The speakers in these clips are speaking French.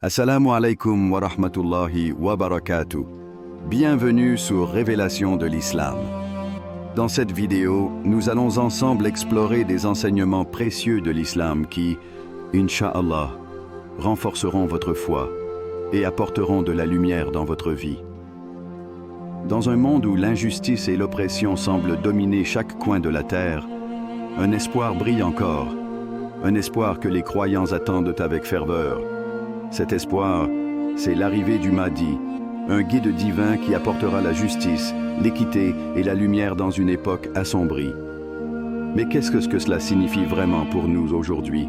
Assalamu alaikum wa rahmatullahi wa barakatuh. Bienvenue sur Révélation de l'Islam. Dans cette vidéo, nous allons ensemble explorer des enseignements précieux de l'Islam qui, Inch'Allah, renforceront votre foi et apporteront de la lumière dans votre vie. Dans un monde où l'injustice et l'oppression semblent dominer chaque coin de la terre, un espoir brille encore, un espoir que les croyants attendent avec ferveur. Cet espoir, c'est l'arrivée du Mahdi, un guide divin qui apportera la justice, l'équité et la lumière dans une époque assombrie. Mais qu'est-ce que cela signifie vraiment pour nous aujourd'hui?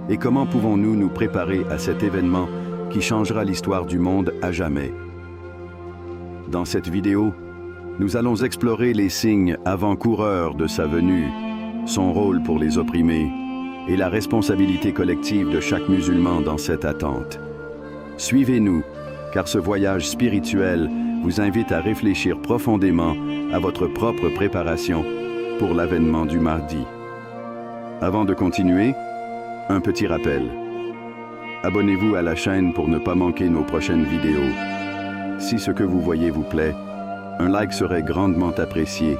Et comment pouvons-nous nous préparer à cet événement qui changera l'histoire du monde à jamais? Dans cette vidéo, nous allons explorer les signes avant-coureurs de sa venue, son rôle pour les opprimés, et la responsabilité collective de chaque musulman dans cette attente. Suivez-nous, car ce voyage spirituel vous invite à réfléchir profondément à votre propre préparation pour l'avènement du Mahdi. Avant de continuer, un petit rappel. Abonnez-vous à la chaîne pour ne pas manquer nos prochaines vidéos. Si ce que vous voyez vous plaît, un like serait grandement apprécié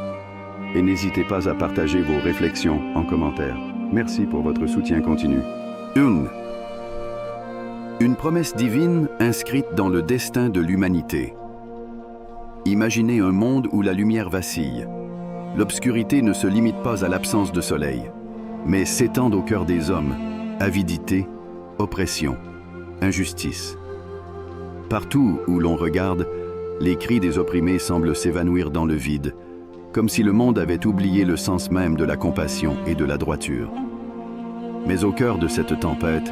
et n'hésitez pas à partager vos réflexions en commentaire. Merci pour votre soutien continu. 1. Une promesse divine inscrite dans le destin de l'humanité. Imaginez un monde où la lumière vacille. L'obscurité ne se limite pas à l'absence de soleil, mais s'étend au cœur des hommes. Avidité, oppression, injustice. Partout où l'on regarde, les cris des opprimés semblent s'évanouir dans le vide, comme si le monde avait oublié le sens même de la compassion et de la droiture. Mais au cœur de cette tempête,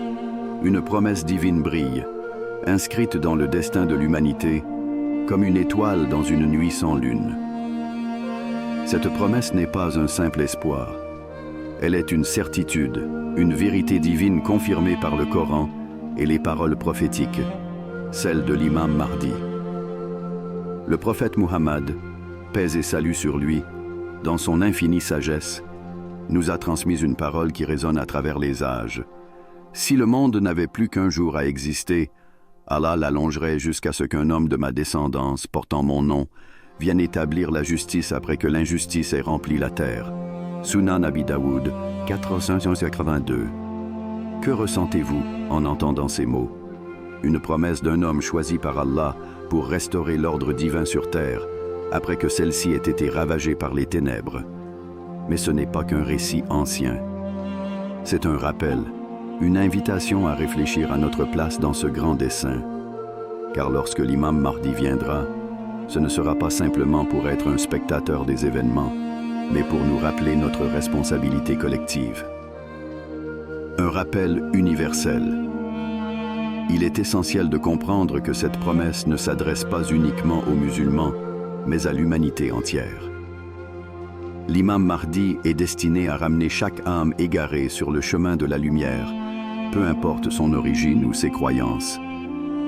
une promesse divine brille, inscrite dans le destin de l'humanité, comme une étoile dans une nuit sans lune. Cette promesse n'est pas un simple espoir. Elle est une certitude, une vérité divine confirmée par le Coran et les paroles prophétiques, celles de l'imam Mahdi. Le prophète Muhammad, paix et salut sur lui, dans son infinie sagesse, nous a transmis une parole qui résonne à travers les âges. Si le monde n'avait plus qu'un jour à exister, Allah l'allongerait jusqu'à ce qu'un homme de ma descendance, portant mon nom, vienne établir la justice après que l'injustice ait rempli la terre. Sunan Abi Daoud, 482. Que ressentez-vous en entendant ces mots? Une promesse d'un homme choisi par Allah pour restaurer l'ordre divin sur terre, après que celle-ci ait été ravagée par les ténèbres. Mais ce n'est pas qu'un récit ancien. C'est un rappel, une invitation à réfléchir à notre place dans ce grand dessein. Car lorsque l'imam Mahdi viendra, ce ne sera pas simplement pour être un spectateur des événements, mais pour nous rappeler notre responsabilité collective. Un rappel universel. Il est essentiel de comprendre que cette promesse ne s'adresse pas uniquement aux musulmans, mais à l'humanité entière. L'imam Mahdi est destiné à ramener chaque âme égarée sur le chemin de la lumière, peu importe son origine ou ses croyances.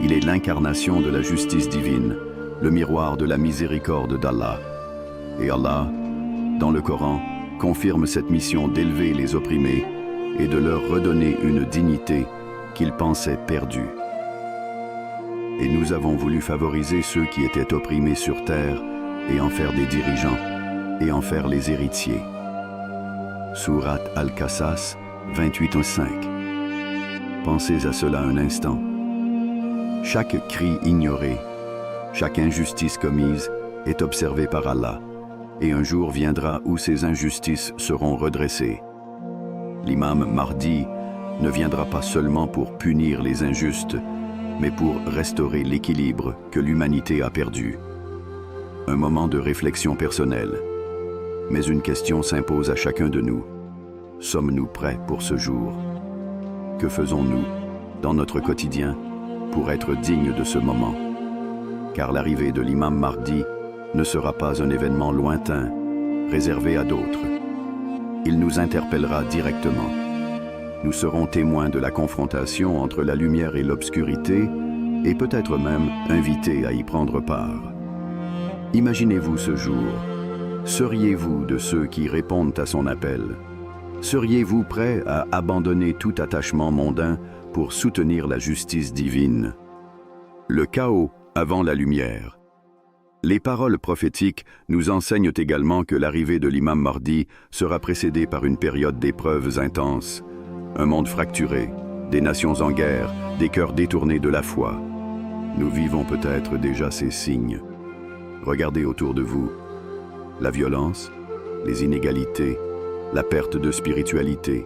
Il est l'incarnation de la justice divine, le miroir de la miséricorde d'Allah. Et Allah, dans le Coran, confirme cette mission d'élever les opprimés et de leur redonner une dignité qu'ils pensaient perdue. Et nous avons voulu favoriser ceux qui étaient opprimés sur terre et en faire des dirigeants, et en faire les héritiers. Sourate Al-Qasas 28:5. Pensez à cela un instant. Chaque cri ignoré, chaque injustice commise est observée par Allah, et un jour viendra où ces injustices seront redressées. L'imam Mahdi ne viendra pas seulement pour punir les injustes, mais pour restaurer l'équilibre que l'humanité a perdu. Un moment de réflexion personnelle. Mais une question s'impose à chacun de nous. Sommes-nous prêts pour ce jour? Que faisons-nous dans notre quotidien pour être dignes de ce moment? Car l'arrivée de l'imam Mahdi ne sera pas un événement lointain, réservé à d'autres. Il nous interpellera directement. Nous serons témoins de la confrontation entre la lumière et l'obscurité et peut-être même invités à y prendre part. Imaginez-vous ce jour. Seriez-vous de ceux qui répondent à son appel? Seriez-vous prêt à abandonner tout attachement mondain pour soutenir la justice divine. Le chaos avant la lumière. Les paroles prophétiques nous enseignent également que l'arrivée de l'imam Mahdi sera précédée par une période d'épreuves intenses, un monde fracturé, des nations en guerre, des cœurs détournés de la foi. Nous vivons peut-être déjà ces signes. Regardez autour de vous. La violence, les inégalités, la perte de spiritualité.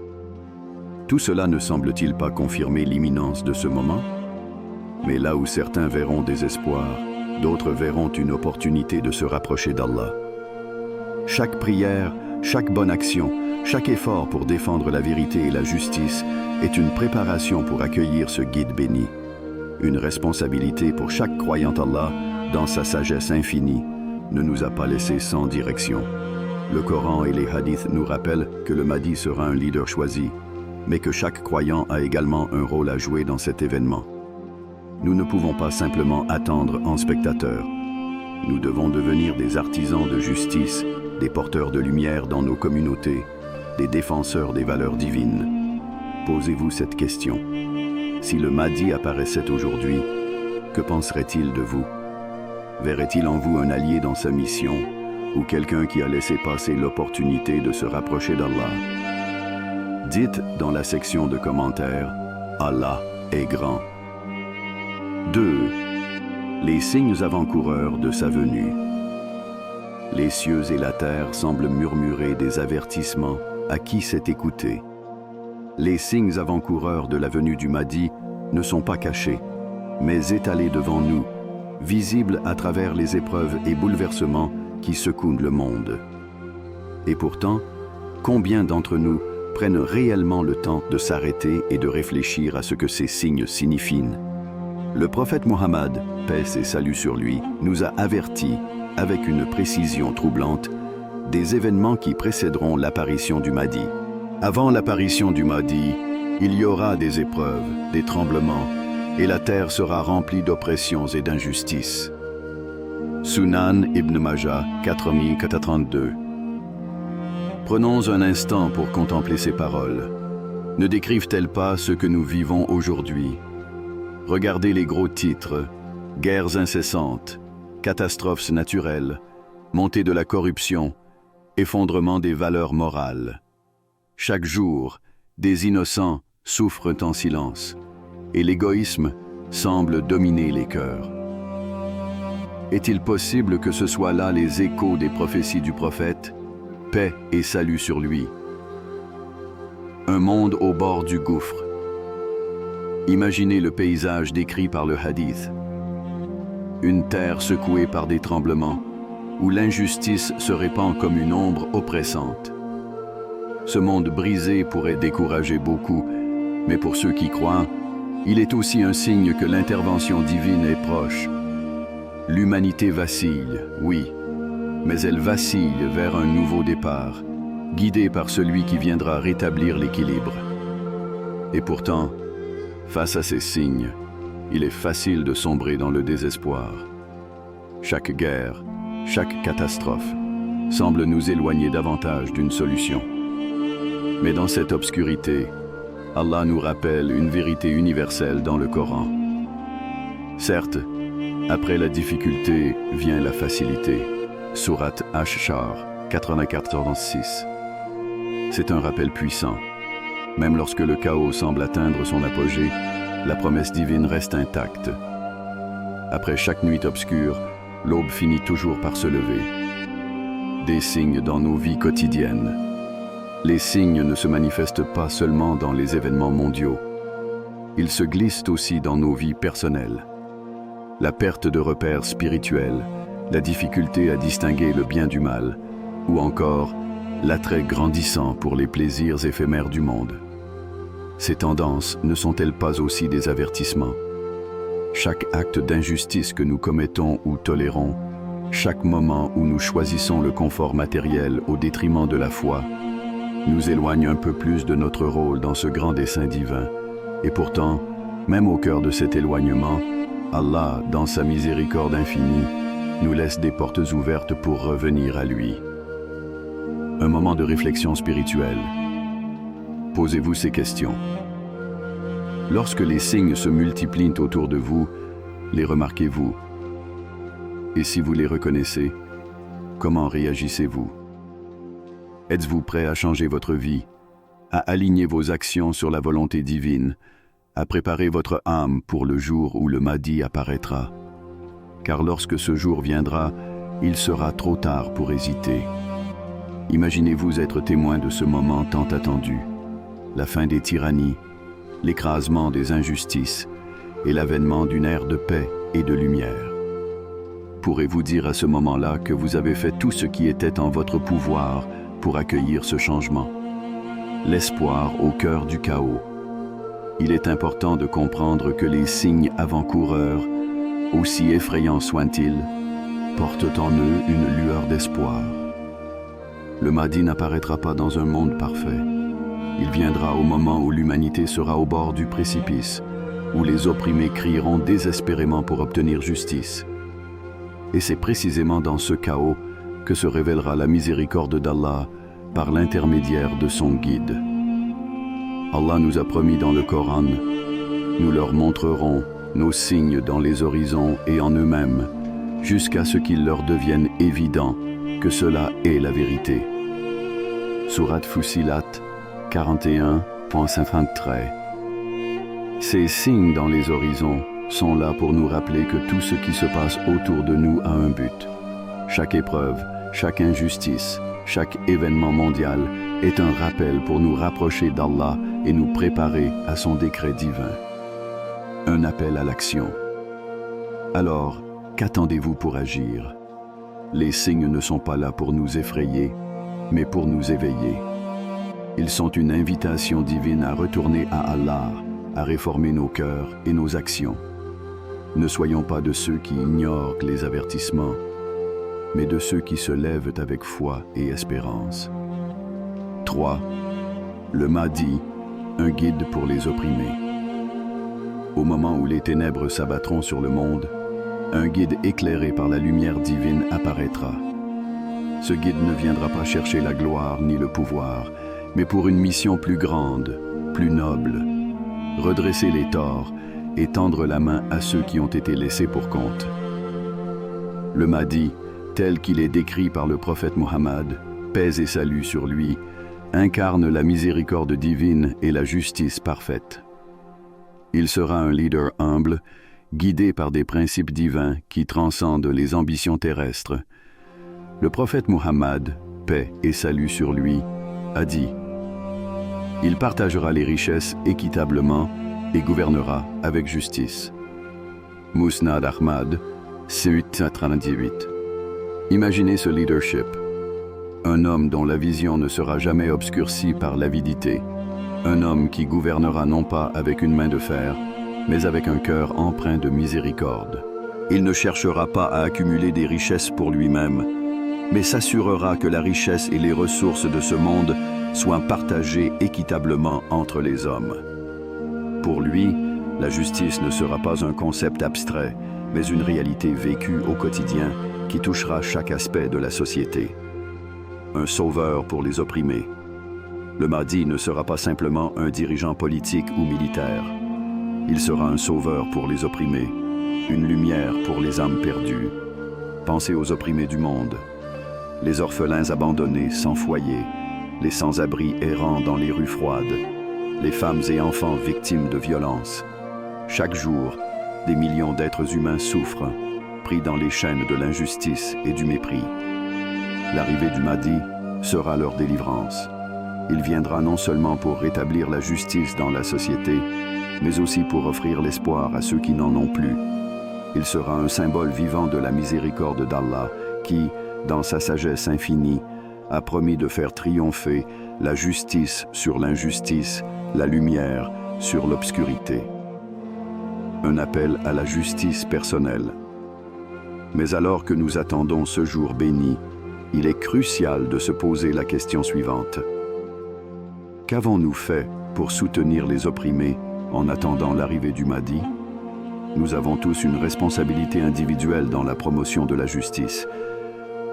Tout cela ne semble-t-il pas confirmer l'imminence de ce moment? Mais là où certains verront des espoirs, d'autres verront une opportunité de se rapprocher d'Allah. Chaque prière, chaque bonne action, chaque effort pour défendre la vérité et la justice est une préparation pour accueillir ce guide béni. Une responsabilité pour chaque croyant Allah, dans sa sagesse infinie, ne nous a pas laissés sans direction. Le Coran et les hadiths nous rappellent que le Mahdi sera un leader choisi, mais que chaque croyant a également un rôle à jouer dans cet événement. Nous ne pouvons pas simplement attendre en spectateurs. Nous devons devenir des artisans de justice, des porteurs de lumière dans nos communautés, des défenseurs des valeurs divines. Posez-vous cette question. Si le Mahdi apparaissait aujourd'hui, que penserait-il de vous? Verrait-il en vous un allié dans sa mission ou quelqu'un qui a laissé passer l'opportunité de se rapprocher d'Allah? Dites dans la section de commentaires, Allah est grand. 2. Les signes avant-coureurs de sa venue. Les cieux et la terre semblent murmurer des avertissements à qui sait écouter. Les signes avant-coureurs de la venue du Mahdi ne sont pas cachés, mais étalés devant nous, visibles à travers les épreuves et bouleversements qui secouent le monde. Et pourtant, combien d'entre nous prennent réellement le temps de s'arrêter et de réfléchir à ce que ces signes signifient? Le prophète Mohammed, paix et salut sur lui, nous a avertis, avec une précision troublante, des événements qui précéderont l'apparition du Mahdi. Avant l'apparition du Mahdi, il y aura des épreuves, des tremblements, et la terre sera remplie d'oppressions et d'injustices. Sunan Ibn Majah, 4432. Prenons un instant pour contempler ces paroles. Ne décrivent-elles pas ce que nous vivons aujourd'hui? Regardez les gros titres, guerres incessantes, catastrophes naturelles, montée de la corruption, effondrement des valeurs morales. Chaque jour, des innocents souffrent en silence, et l'égoïsme semble dominer les cœurs. Est-il possible que ce soient là les échos des prophéties du prophète? Paix et salut sur lui. Un monde au bord du gouffre. Imaginez le paysage décrit par le hadith. Une terre secouée par des tremblements, où l'injustice se répand comme une ombre oppressante. Ce monde brisé pourrait décourager beaucoup, mais pour ceux qui croient, il est aussi un signe que l'intervention divine est proche. L'humanité vacille, oui, mais elle vacille vers un nouveau départ, guidée par celui qui viendra rétablir l'équilibre. Et pourtant, face à ces signes, il est facile de sombrer dans le désespoir. Chaque guerre, chaque catastrophe semble nous éloigner davantage d'une solution. Mais dans cette obscurité, Allah nous rappelle une vérité universelle dans le Coran. Certes, après la difficulté vient la facilité. Sourate Ash-Shar 94-6. C'est un rappel puissant. Même lorsque le chaos semble atteindre son apogée, la promesse divine reste intacte. Après chaque nuit obscure, l'aube finit toujours par se lever. Des signes dans nos vies quotidiennes. Les signes ne se manifestent pas seulement dans les événements mondiaux. Ils se glissent aussi dans nos vies personnelles. La perte de repères spirituels, la difficulté à distinguer le bien du mal, ou encore l'attrait grandissant pour les plaisirs éphémères du monde. Ces tendances ne sont-elles pas aussi des avertissements? Chaque acte d'injustice que nous commettons ou tolérons, chaque moment où nous choisissons le confort matériel au détriment de la foi, nous éloigne un peu plus de notre rôle dans ce grand dessein divin. Et pourtant, même au cœur de cet éloignement, Allah, dans sa miséricorde infinie, nous laisse des portes ouvertes pour revenir à lui. Un moment de réflexion spirituelle. Posez-vous ces questions. Lorsque les signes se multiplient autour de vous, les remarquez-vous? Et si vous les reconnaissez, comment réagissez-vous? Êtes-vous prêt à changer votre vie, à aligner vos actions sur la volonté divine, à préparer votre âme pour le jour où le Mahdi apparaîtra? Car lorsque ce jour viendra, il sera trop tard pour hésiter. Imaginez-vous être témoin de ce moment tant attendu, la fin des tyrannies, l'écrasement des injustices et l'avènement d'une ère de paix et de lumière. Pourrez-vous dire à ce moment-là que vous avez fait tout ce qui était en votre pouvoir pour accueillir ce changement? L'espoir au cœur du chaos. Il est important de comprendre que les signes avant-coureurs, aussi effrayants soient-ils, portent en eux une lueur d'espoir. Le Mahdi n'apparaîtra pas dans un monde parfait. Il viendra au moment où l'humanité sera au bord du précipice, où les opprimés crieront désespérément pour obtenir justice. Et c'est précisément dans ce chaos que se révélera la miséricorde d'Allah par l'intermédiaire de son guide. Allah nous a promis dans le Coran: nous leur montrerons nos signes dans les horizons et en eux-mêmes, jusqu'à ce qu'il leur devienne évident que cela est la vérité. Sourate Fussilat 41.53. Ces signes dans les horizons sont là pour nous rappeler que tout ce qui se passe autour de nous a un but. Chaque épreuve, chaque injustice, chaque événement mondial est un rappel pour nous rapprocher d'Allah et nous préparer à son décret divin. Un appel à l'action. Alors, qu'attendez-vous pour agir? Les signes ne sont pas là pour nous effrayer, mais pour nous éveiller. Ils sont une invitation divine à retourner à Allah, à réformer nos cœurs et nos actions. Ne soyons pas de ceux qui ignorent les avertissements, mais de ceux qui se lèvent avec foi et espérance. 3. Le Mahdi, un guide pour les opprimés. Au moment où les ténèbres s'abattront sur le monde, un guide éclairé par la lumière divine apparaîtra. Ce guide ne viendra pas chercher la gloire ni le pouvoir, mais pour une mission plus grande, plus noble: redresser les torts et tendre la main à ceux qui ont été laissés pour compte. Le Mahdi, tel qu'il est décrit par le prophète Muhammad, paix et salut sur lui, incarne la miséricorde divine et la justice parfaite. Il sera un leader humble, guidé par des principes divins qui transcendent les ambitions terrestres. Le prophète Muhammad, paix et salut sur lui, a dit: il partagera les richesses équitablement et gouvernera avec justice. Musnad Ahmad, 838. Imaginez ce leadership. Un homme dont la vision ne sera jamais obscurcie par l'avidité. Un homme qui gouvernera non pas avec une main de fer, mais avec un cœur empreint de miséricorde. Il ne cherchera pas à accumuler des richesses pour lui-même, mais s'assurera que la richesse et les ressources de ce monde soient partagées équitablement entre les hommes. Pour lui, la justice ne sera pas un concept abstrait, mais une réalité vécue au quotidien qui touchera chaque aspect de la société. Un sauveur pour les opprimés. Le Mahdi ne sera pas simplement un dirigeant politique ou militaire. Il sera un sauveur pour les opprimés, une lumière pour les âmes perdues. Pensez aux opprimés du monde, les orphelins abandonnés sans foyer, les sans-abri errant dans les rues froides, les femmes et enfants victimes de violences. Chaque jour, des millions d'êtres humains souffrent, pris dans les chaînes de l'injustice et du mépris. L'arrivée du Mahdi sera leur délivrance. Il viendra non seulement pour rétablir la justice dans la société, mais aussi pour offrir l'espoir à ceux qui n'en ont plus. Il sera un symbole vivant de la miséricorde d'Allah qui, dans sa sagesse infinie, a promis de faire triompher la justice sur l'injustice, la lumière sur l'obscurité. Un appel à la justice personnelle. Mais alors que nous attendons ce jour béni, il est crucial de se poser la question suivante. Qu'avons-nous fait pour soutenir les opprimés en attendant l'arrivée du Mahdi? Nous avons tous une responsabilité individuelle dans la promotion de la justice.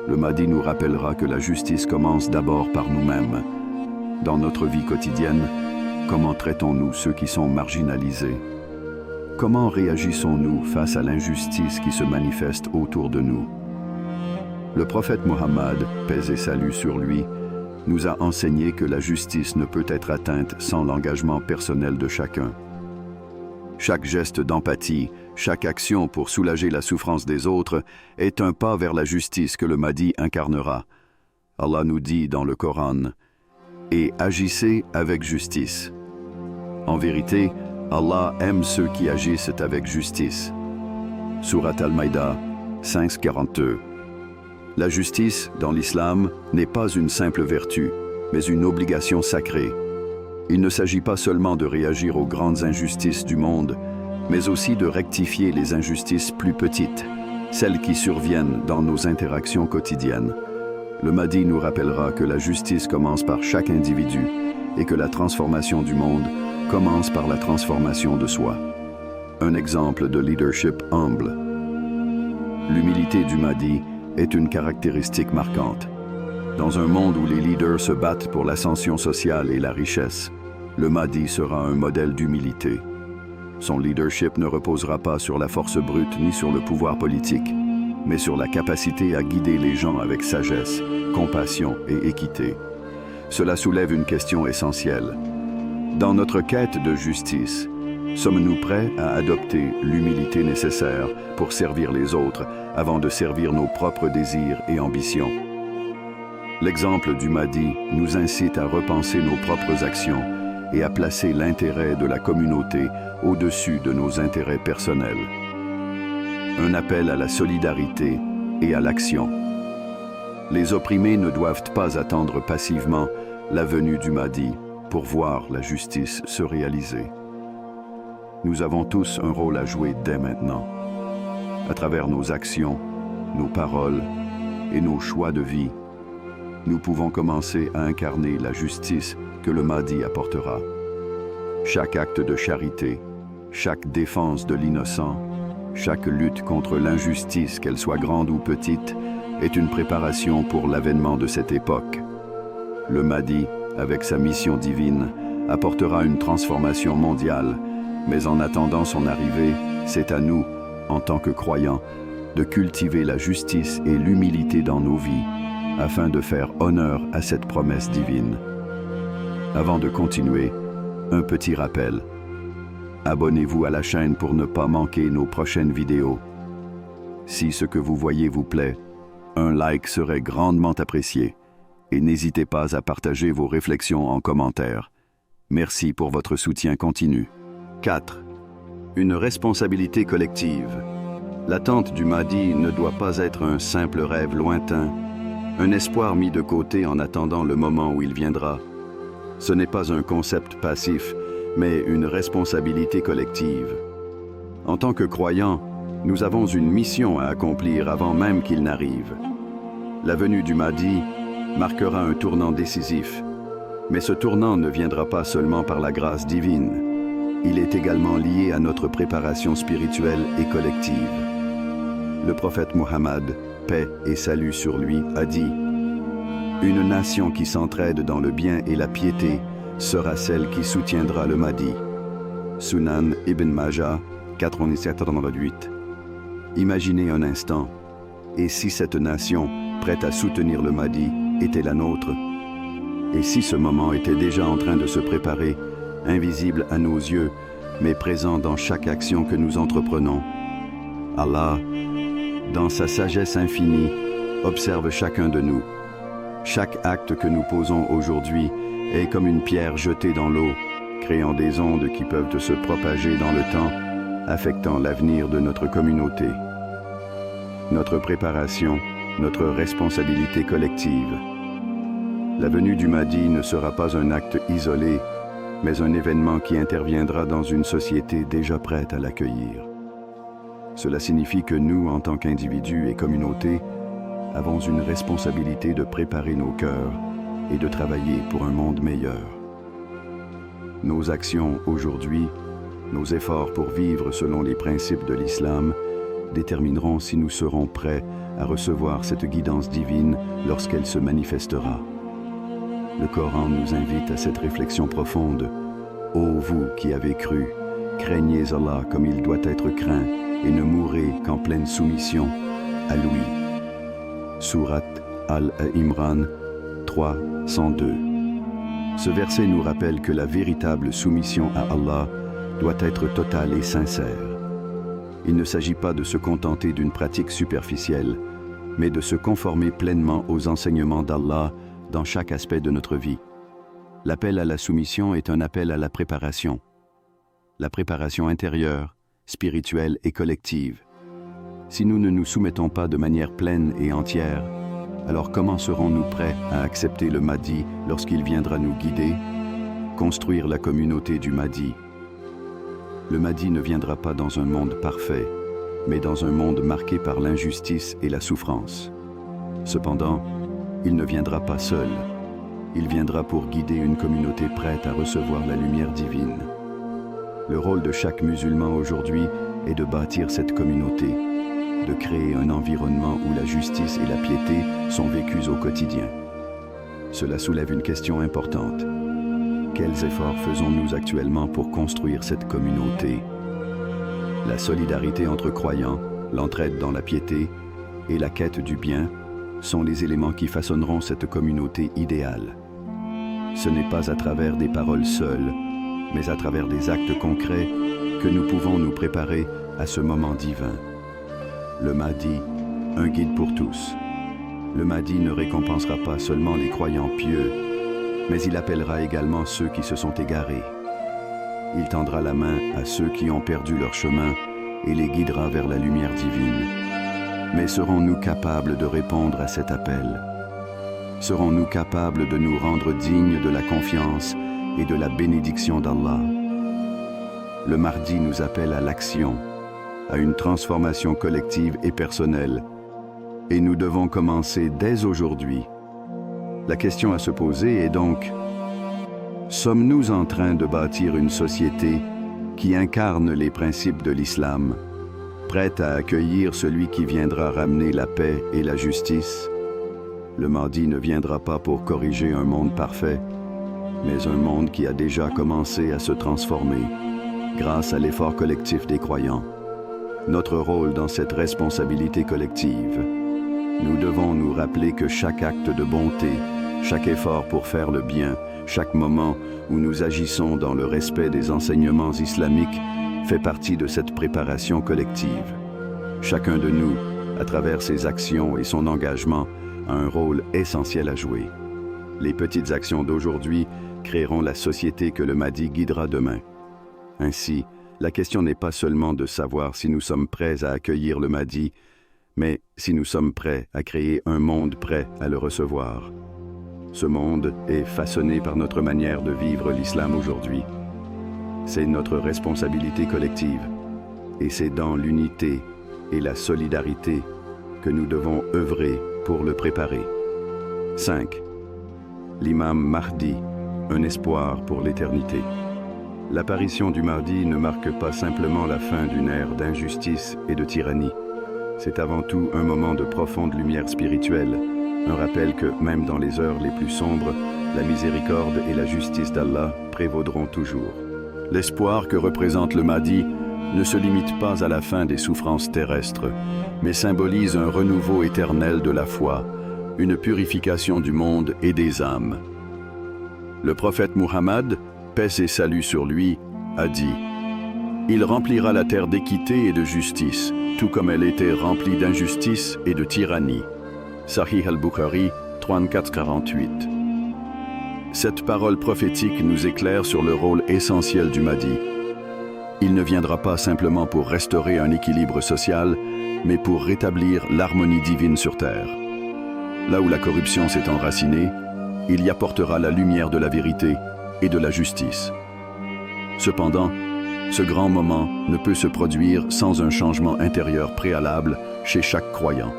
Le Mahdi nous rappellera que la justice commence d'abord par nous-mêmes. Dans notre vie quotidienne, Comment traitons-nous ceux qui sont marginalisés? Comment réagissons-nous face à l'injustice qui se manifeste autour de nous? Le prophète Mohammed, paix et salut sur lui, nous a enseigné que la justice ne peut être atteinte sans l'engagement personnel de chacun. Chaque geste d'empathie, chaque action pour soulager la souffrance des autres est un pas vers la justice que le Mahdi incarnera. Allah nous dit dans le Coran « Et agissez avec justice ». En vérité, Allah aime ceux qui agissent avec justice. Surat Al-Maïda 5:42. La justice, dans l'islam, n'est pas une simple vertu, mais une obligation sacrée. Il ne s'agit pas seulement de réagir aux grandes injustices du monde, mais aussi de rectifier les injustices plus petites, celles qui surviennent dans nos interactions quotidiennes. Le Mahdi nous rappellera que la justice commence par chaque individu et que la transformation du monde commence par la transformation de soi. Un exemple de leadership humble. L'humilité du Mahdi est une caractéristique marquante. Dans un monde où les leaders se battent pour l'ascension sociale et la richesse, le Mahdi sera un modèle d'humilité. Son leadership ne reposera pas sur la force brute ni sur le pouvoir politique, mais sur la capacité à guider les gens avec sagesse, compassion et équité. Cela soulève une question essentielle. Dans notre quête de justice, sommes-nous prêts à adopter l'humilité nécessaire pour servir les autres avant de servir nos propres désirs et ambitions? L'exemple du Mahdi nous incite à repenser nos propres actions et à placer l'intérêt de la communauté au-dessus de nos intérêts personnels. Un appel à la solidarité et à l'action. Les opprimés ne doivent pas attendre passivement la venue du Mahdi pour voir la justice se réaliser. Nous avons tous un rôle à jouer dès maintenant. À travers nos actions, nos paroles et nos choix de vie, nous pouvons commencer à incarner la justice que le Mahdi apportera. Chaque acte de charité, chaque défense de l'innocent, chaque lutte contre l'injustice, qu'elle soit grande ou petite, est une préparation pour l'avènement de cette époque. Le Mahdi, avec sa mission divine, apportera une transformation mondiale, mais en attendant son arrivée, c'est à nous, en tant que croyants, de cultiver la justice et l'humilité dans nos vies, afin de faire honneur à cette promesse divine. Avant de continuer, un petit rappel. Abonnez-vous à la chaîne pour ne pas manquer nos prochaines vidéos. Si ce que vous voyez vous plaît, un like serait grandement apprécié et n'hésitez pas à partager vos réflexions en commentaire. Merci pour votre soutien continu. 4. Une responsabilité collective. L'attente du Mahdi ne doit pas être un simple rêve lointain, un espoir mis de côté en attendant le moment où il viendra. Ce n'est pas un concept passif, mais une responsabilité collective. En tant que croyants, nous avons une mission à accomplir avant même qu'il n'arrive. La venue du Mahdi marquera un tournant décisif, mais ce tournant ne viendra pas seulement par la grâce divine. Il est également lié à notre préparation spirituelle et collective. Le prophète Mohammed, paix et salut sur lui, a dit « Une nation qui s'entraide dans le bien et la piété sera celle qui soutiendra le Mahdi. » Sunan Ibn Majah 97-98. Imaginez un instant, et si cette nation, prête à soutenir le Mahdi, était la nôtre? Et si ce moment était déjà en train de se préparer, invisible à nos yeux, mais présent dans chaque action que nous entreprenons? Allah, dans sa sagesse infinie, observe chacun de nous. Chaque acte que nous posons aujourd'hui est comme une pierre jetée dans l'eau, créant des ondes qui peuvent se propager dans le temps, affectant l'avenir de notre communauté. Notre préparation, notre responsabilité collective. La venue du Mahdi ne sera pas un acte isolé, mais un événement qui interviendra dans une société déjà prête à l'accueillir. Cela signifie que nous, en tant qu'individus et communautés, avons une responsabilité de préparer nos cœurs et de travailler pour un monde meilleur. Nos actions aujourd'hui, nos efforts pour vivre selon les principes de l'islam, détermineront si nous serons prêts à recevoir cette guidance divine lorsqu'elle se manifestera. Le Coran nous invite à cette réflexion profonde. Ô vous qui avez cru, craignez Allah comme il doit être craint et ne mourrez qu'en pleine soumission à lui. Sourate Al-Imran 3, 102. Ce verset nous rappelle que la véritable soumission à Allah doit être totale et sincère. Il ne s'agit pas de se contenter d'une pratique superficielle, mais de se conformer pleinement aux enseignements d'Allah dans chaque aspect de notre vie. L'appel à la soumission est un appel à la préparation intérieure, spirituelle et collective. Si nous ne nous soumettons pas de manière pleine et entière, alors comment serons-nous prêts à accepter le Mahdi lorsqu'il viendra nous guider, construire la communauté du Mahdi? Le Mahdi ne viendra pas dans un monde parfait, mais dans un monde marqué par l'injustice et la souffrance. Cependant, il ne viendra pas seul. Il viendra pour guider une communauté prête à recevoir la lumière divine. Le rôle de chaque musulman aujourd'hui est de bâtir cette communauté, de créer un environnement où la justice et la piété sont vécues au quotidien. Cela soulève une question importante. Quels efforts faisons-nous actuellement pour construire cette communauté? La solidarité entre croyants, l'entraide dans la piété et la quête du bien sont les éléments qui façonneront cette communauté idéale. Ce n'est pas à travers des paroles seules, mais à travers des actes concrets que nous pouvons nous préparer à ce moment divin. Le Mahdi, un guide pour tous. Le Mahdi ne récompensera pas seulement les croyants pieux, mais il appellera également ceux qui se sont égarés. Il tendra la main à ceux qui ont perdu leur chemin et les guidera vers la lumière divine. Mais serons-nous capables de répondre à cet appel? Serons-nous capables de nous rendre dignes de la confiance et de la bénédiction d'Allah? Le Mahdi nous appelle à l'action, à une transformation collective et personnelle, et nous devons commencer dès aujourd'hui. La question à se poser est donc, sommes-nous en train de bâtir une société qui incarne les principes de l'islam, prête à accueillir celui qui viendra ramener la paix et la justice? Le Mahdi ne viendra pas pour corriger un monde parfait, mais un monde qui a déjà commencé à se transformer grâce à l'effort collectif des croyants. Notre rôle dans cette responsabilité collective, nous devons nous rappeler que chaque acte de bonté, chaque effort pour faire le bien, chaque moment où nous agissons dans le respect des enseignements islamiques fait partie de cette préparation collective. Chacun de nous, à travers ses actions et son engagement, a un rôle essentiel à jouer. Les petites actions d'aujourd'hui créeront la société que le Mahdi guidera demain. Ainsi, la question n'est pas seulement de savoir si nous sommes prêts à accueillir le Mahdi, mais si nous sommes prêts à créer un monde prêt à le recevoir. Ce monde est façonné par notre manière de vivre l'islam aujourd'hui. C'est notre responsabilité collective, et c'est dans l'unité et la solidarité que nous devons œuvrer pour le préparer. 5. L'imam Mahdi, un espoir pour l'éternité. L'apparition du Mahdi ne marque pas simplement la fin d'une ère d'injustice et de tyrannie. C'est avant tout un moment de profonde lumière spirituelle, un rappel que, même dans les heures les plus sombres, la miséricorde et la justice d'Allah prévaudront toujours. L'espoir que représente le Mahdi ne se limite pas à la fin des souffrances terrestres, mais symbolise un renouveau éternel de la foi, une purification du monde et des âmes. Le prophète Muhammad, paix et salut sur lui, a dit « Il remplira la terre d'équité et de justice, tout comme elle était remplie d'injustice et de tyrannie. » Sahih al-Bukhari 34-48. Cette parole prophétique nous éclaire sur le rôle essentiel du Mahdi. Il ne viendra pas simplement pour restaurer un équilibre social, mais pour rétablir l'harmonie divine sur terre. Là où la corruption s'est enracinée, il y apportera la lumière de la vérité et de la justice. Cependant, ce grand moment ne peut se produire sans un changement intérieur préalable chez chaque croyant.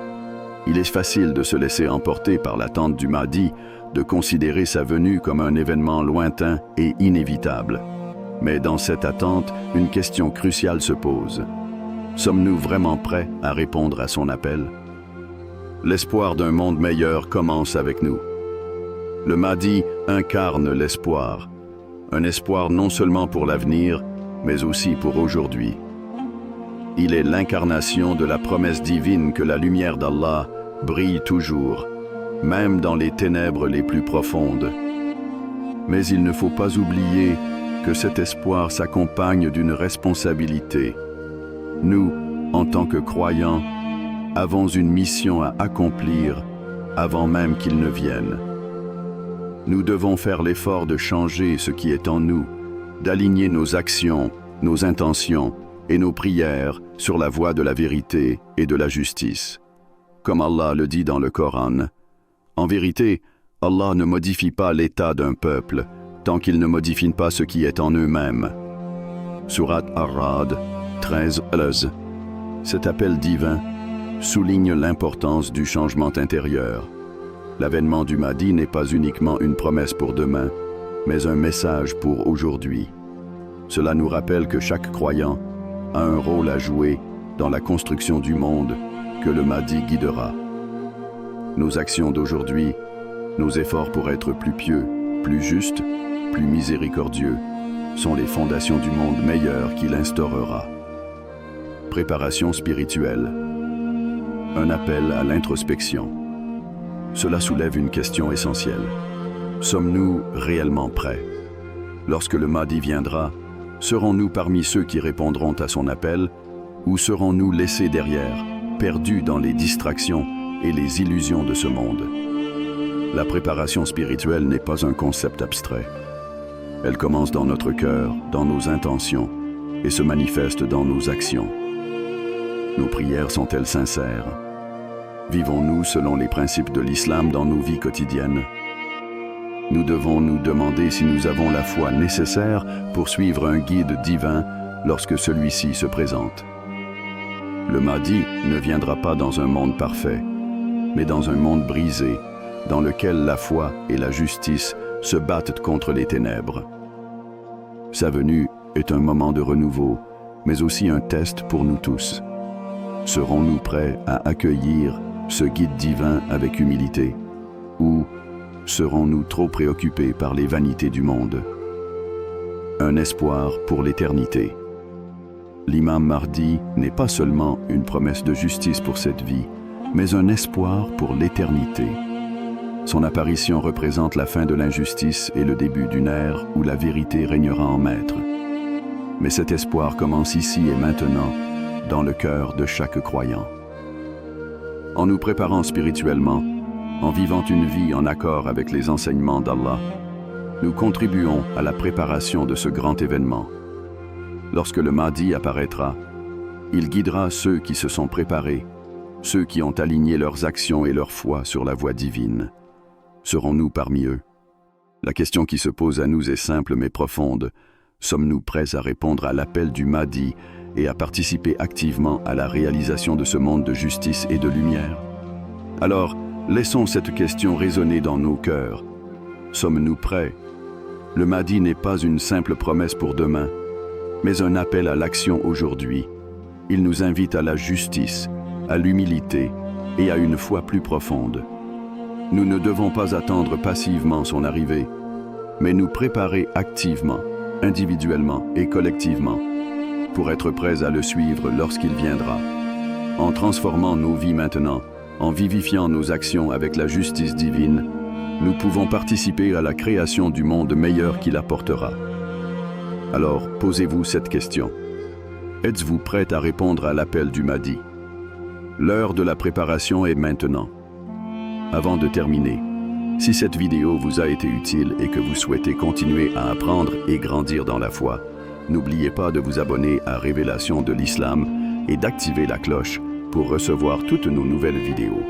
Il est facile de se laisser emporter par l'attente du Mahdi, de considérer sa venue comme un événement lointain et inévitable. Mais dans cette attente, une question cruciale se pose. Sommes-nous vraiment prêts à répondre à son appel? L'espoir d'un monde meilleur commence avec nous. Le Mahdi incarne l'espoir. Un espoir non seulement pour l'avenir, mais aussi pour aujourd'hui. Il est l'incarnation de la promesse divine que la lumière d'Allah brille toujours, même dans les ténèbres les plus profondes. Mais il ne faut pas oublier que cet espoir s'accompagne d'une responsabilité. Nous, en tant que croyants, avons une mission à accomplir avant même qu'il ne vienne. Nous devons faire l'effort de changer ce qui est en nous, d'aligner nos actions, nos intentions et nos prières sur la voie de la vérité et de la justice. Comme Allah le dit dans le Coran, en vérité, Allah ne modifie pas l'état d'un peuple tant qu'il ne modifie pas ce qui est en eux-mêmes. Surat Ar-Ra'd 13-11. Cet appel divin souligne l'importance du changement intérieur. L'avènement du Mahdi n'est pas uniquement une promesse pour demain, mais un message pour aujourd'hui. Cela nous rappelle que chaque croyant a un rôle à jouer dans la construction du monde que le Mahdi guidera. Nos actions d'aujourd'hui, nos efforts pour être plus pieux, plus justes, plus miséricordieux, sont les fondations du monde meilleur qu'il instaurera. Préparation spirituelle. Un appel à l'introspection. Cela soulève une question essentielle. Sommes-nous réellement prêts? Lorsque le Mahdi viendra, serons-nous parmi ceux qui répondront à son appel, ou serons-nous laissés derrière, perdus dans les distractions et les illusions de ce monde? La préparation spirituelle n'est pas un concept abstrait. Elle commence dans notre cœur, dans nos intentions, et se manifeste dans nos actions. Nos prières sont-elles sincères? Vivons-nous selon les principes de l'islam dans nos vies quotidiennes? Nous devons nous demander si nous avons la foi nécessaire pour suivre un guide divin lorsque celui-ci se présente. Le Mahdi ne viendra pas dans un monde parfait, mais dans un monde brisé, dans lequel la foi et la justice se battent contre les ténèbres. Sa venue est un moment de renouveau, mais aussi un test pour nous tous. Serons-nous prêts à accueillir ce guide divin avec humilité, ou serons-nous trop préoccupés par les vanités du monde? Un espoir pour l'éternité. L'imam Mahdi n'est pas seulement une promesse de justice pour cette vie, mais un espoir pour l'éternité. Son apparition représente la fin de l'injustice et le début d'une ère où la vérité régnera en maître. Mais cet espoir commence ici et maintenant, dans le cœur de chaque croyant. En nous préparant spirituellement, en vivant une vie en accord avec les enseignements d'Allah, nous contribuons à la préparation de ce grand événement. Lorsque le Mahdi apparaîtra, il guidera ceux qui se sont préparés, ceux qui ont aligné leurs actions et leur foi sur la voie divine. Serons-nous parmi eux? La question qui se pose à nous est simple mais profonde. Sommes-nous prêts à répondre à l'appel du Mahdi et à participer activement à la réalisation de ce monde de justice et de lumière? Alors, laissons cette question résonner dans nos cœurs. Sommes-nous prêts? Le Mahdi n'est pas une simple promesse pour demain, mais un appel à l'action aujourd'hui. Il nous invite à la justice, à l'humilité et à une foi plus profonde. Nous ne devons pas attendre passivement son arrivée, mais nous préparer activement, individuellement et collectivement, pour être prêts à le suivre lorsqu'il viendra. En transformant nos vies maintenant, en vivifiant nos actions avec la justice divine, nous pouvons participer à la création du monde meilleur qu'il apportera. Alors, posez-vous cette question. Êtes-vous prêt à répondre à l'appel du Mahdi? L'heure de la préparation est maintenant. Avant de terminer, si cette vidéo vous a été utile et que vous souhaitez continuer à apprendre et grandir dans la foi, n'oubliez pas de vous abonner à Révélation de l'Islam et d'activer la cloche pour recevoir toutes nos nouvelles vidéos.